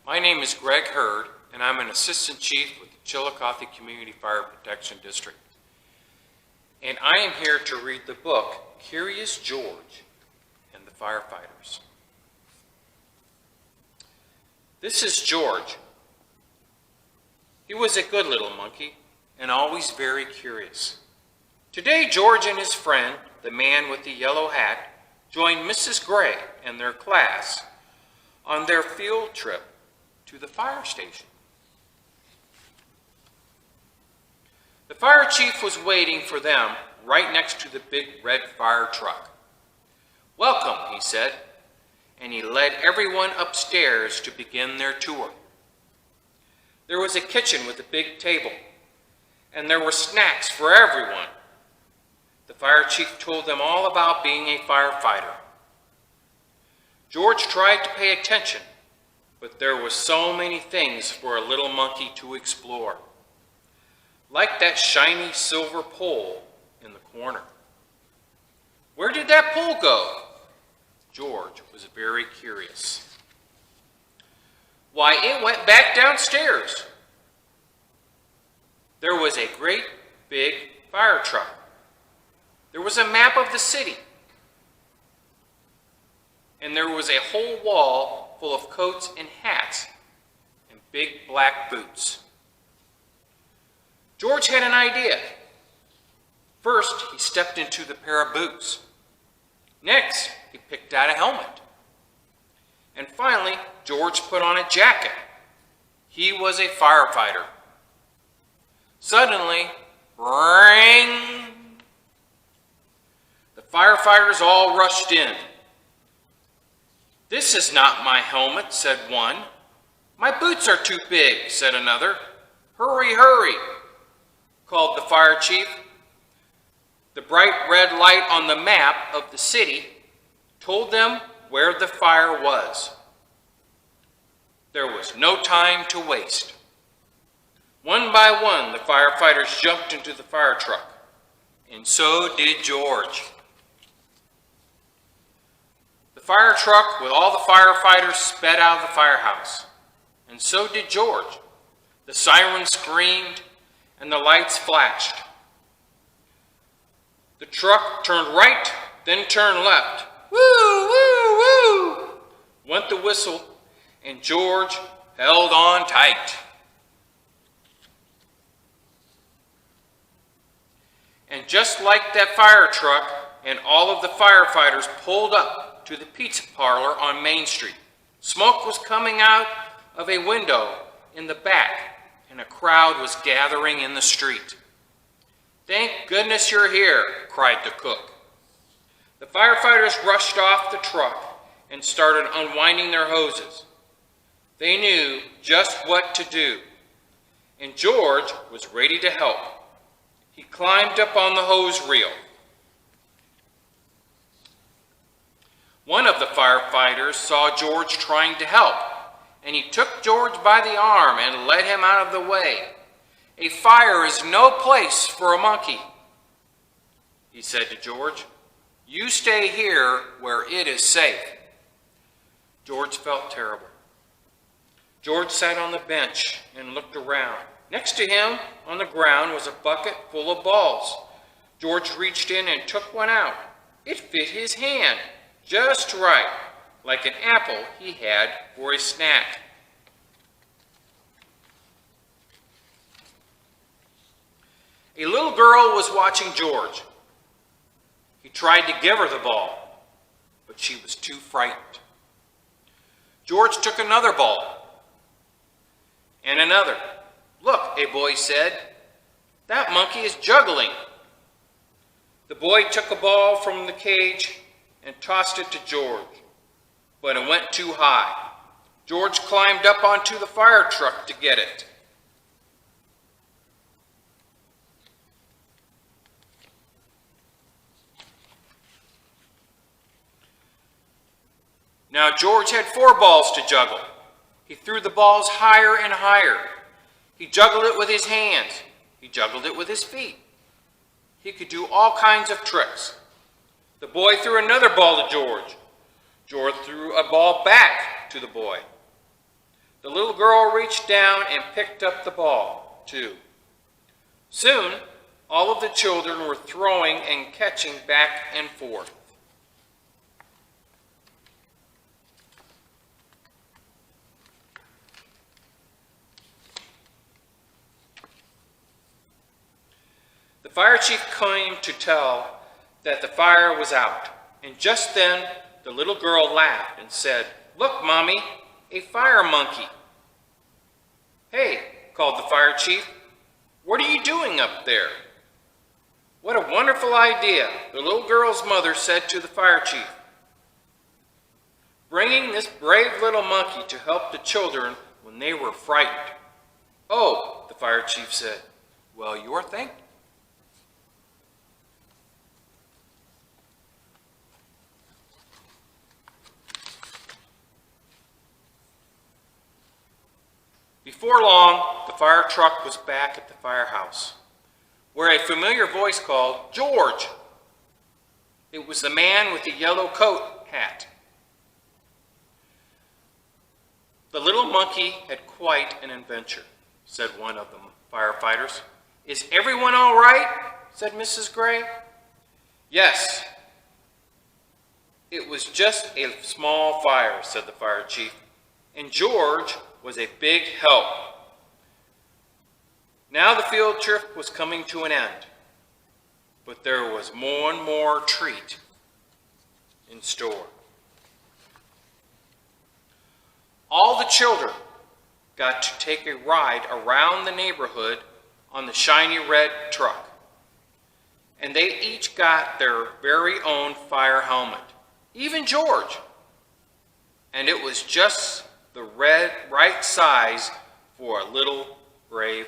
My name is Weber-Hurd, and I'm an Assistant Chief with the Chillicothe Community Fire Protection District. And I am here to read the book, Curious George and the Firefighters. This is George. He was a good little monkey and always very curious. Today, George and his friend, the man with the yellow hat, joined Mrs. Gray and their class on their field trip to the fire station. The fire chief was waiting for them right next to the big red fire truck. "Welcome," he said, and he led everyone upstairs to begin their tour. There was a kitchen with a big table, and there were snacks for everyone. The fire chief told them all about being a firefighter. George tried to pay attention, but there were so many things for a little monkey to explore, like that shiny silver pole in the corner. Where did that pole go? George was very curious. Why, it went back downstairs. There was a great big fire truck. There was a map of the city. And there was a whole wall full of coats and hats and big black boots. George had an idea. First, he stepped into the pair of boots. Next, he picked out a helmet. And finally, George put on a jacket. He was a firefighter. Suddenly, ring! The firefighters all rushed in. "This is not my helmet," said one. "My boots are too big," said another. "Hurry, hurry," called the fire chief. The bright red light on the map of the city told them where the fire was. There was no time to waste. One by one, the firefighters jumped into the fire truck, and so did George. The fire truck with all the firefighters sped out of the firehouse, and so did George. The siren screamed and the lights flashed. The truck turned right, then turned left. Woo, woo, woo, went the whistle, and George held on tight. And just like that fire truck, and all of the firefighters pulled up to the pizza parlor on Main Street. Smoke was coming out of a window in the back, and a crowd was gathering in the street. "Thank goodness you're here," cried the cook. The firefighters rushed off the truck and started unwinding their hoses. They knew just what to do, and George was ready to help. He climbed up on the hose reel. One of the firefighters saw George trying to help, and he took George by the arm and led him out of the way. "A fire is no place for a monkey," he said to George. "You stay here where it is safe." George felt terrible. George sat on the bench and looked around. Next to him on the ground was a bucket full of balls. George reached in and took one out. It fit his hand just right, like an apple he had for a snack. A little girl was watching George. He tried to give her the ball, but she was too frightened. George took another ball and another. "Look," a boy said, "that monkey is juggling." The boy took a ball from the cage and tossed it to George, but it went too high. George climbed up onto the fire truck to get it. Now George had 4 balls to juggle. He threw the balls higher and higher. He juggled it with his hands. He juggled it with his feet. He could do all kinds of tricks. The boy threw another ball to George. George threw a ball back to the boy. The little girl reached down and picked up the ball, too. Soon, all of the children were throwing and catching back and forth. The fire chief came to tell that the fire was out, and just then the little girl laughed and said, "Look, Mommy, a fire monkey." "Hey," called the fire chief, "what are you doing up there?" "What a wonderful idea," the little girl's mother said to the fire chief. "Bringing this brave little monkey to help the children when they were frightened." "Oh," the fire chief said, "well, you're thankful." Before long, the fire truck was back at the firehouse, where a familiar voice called, "George!" It was the man with the yellow coat hat. "The little monkey had quite an adventure," said one of the firefighters. "Is everyone all right?" said Mrs. Gray. "Yes. It was just a small fire," said the fire chief, "and George was a big help." Now the field trip was coming to an end, but there was more and more treat in store. All the children got to take a ride around the neighborhood on the shiny red truck, and they each got their very own fire helmet, even George, and it was just the right size for a little brave